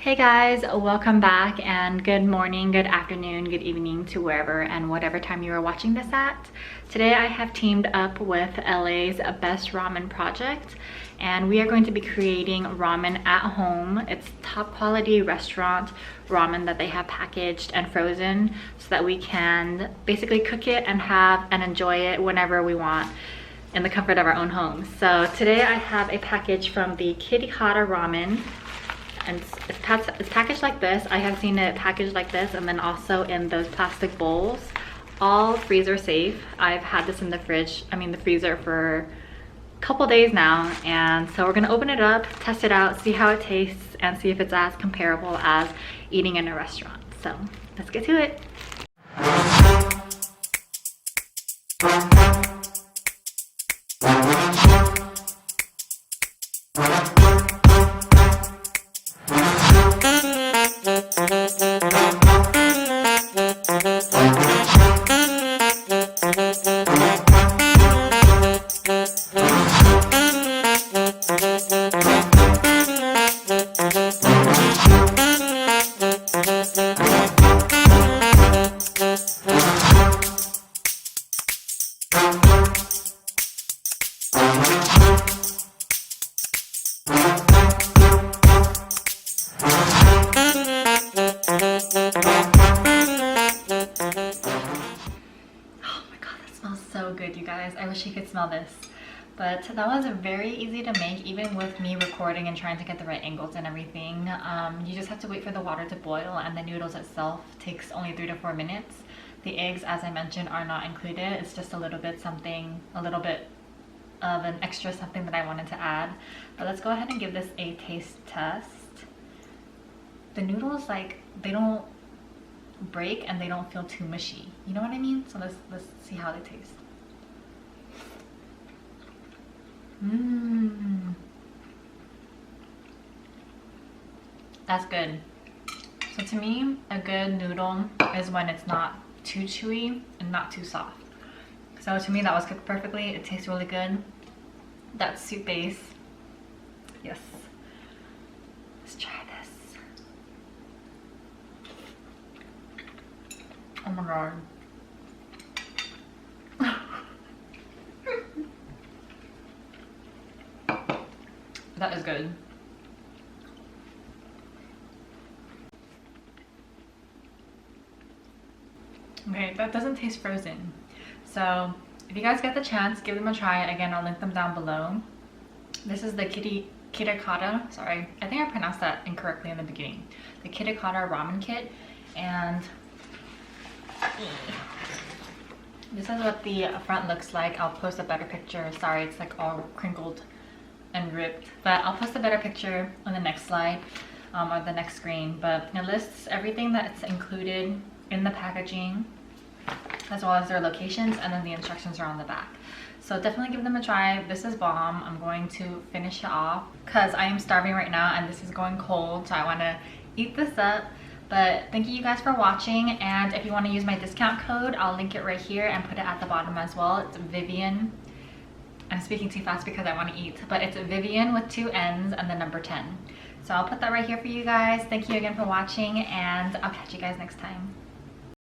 Hey guys, welcome back and good morning, good afternoon, good evening to wherever and whatever time you are watching this at. Today I have teamed up with LA's Best Ramen Project and we are going to be creating ramen at home. It's top quality restaurant ramen that they have packaged and frozen so that we can basically cook it and have and enjoy it whenever we want in the comfort of our own homes. So today I have a package from the KITAKATA Ramen. And it's packaged like this. I have seen it packaged like this and then also in those plastic bowls. All freezer safe. I've had this in the freezer for a couple days now. And so we're gonna open it up, test it out, see how it tastes, and see if it's as comparable as eating in a restaurant. So let's get to it. So good, you guys. I wish you could smell this, but that was very easy to make, even with me recording and trying to get the right angles and everything. You just have to wait for the water to boil, and the noodles itself takes only 3 to 4 minutes. The eggs, as I mentioned, are not included. It's just a little bit of an extra something that I wanted to add. But let's go ahead and give this a taste test. The noodles, like, they don't break and they don't feel too mushy, you know what I mean? So let's see how they taste. That's good. So to me, a good noodle is when it's not too chewy and not too soft. So to me, that was cooked perfectly. It tastes really good. That soup base, yes. Let's try this. Oh my god. That is good. Okay, that doesn't taste frozen. So if you guys get the chance, give them a try. Again, I'll link them down below. This is the KITAKATA, sorry, I think I pronounced that incorrectly in the beginning. The KITAKATA Ramen Kit. And this is what the front looks like. I'll post a better picture. Sorry, it's like all crinkled and ripped, but I'll post a better picture on the next slide or the next screen. But it lists everything that's included in the packaging as well as their locations, and then the instructions are on the back. So definitely give them a try. This is bomb. I'm going to finish it off because I am starving right now and this is going cold, so I want to eat this up. But thank you guys for watching, and if you want to use my discount code, I'll link it right here and put it at the bottom as well. It's Vivian. I'm speaking too fast because I want to eat, but it's Vivian with 2 N's and the number 10. So I'll put that right here for you guys. Thank you again for watching, and I'll catch you guys next time.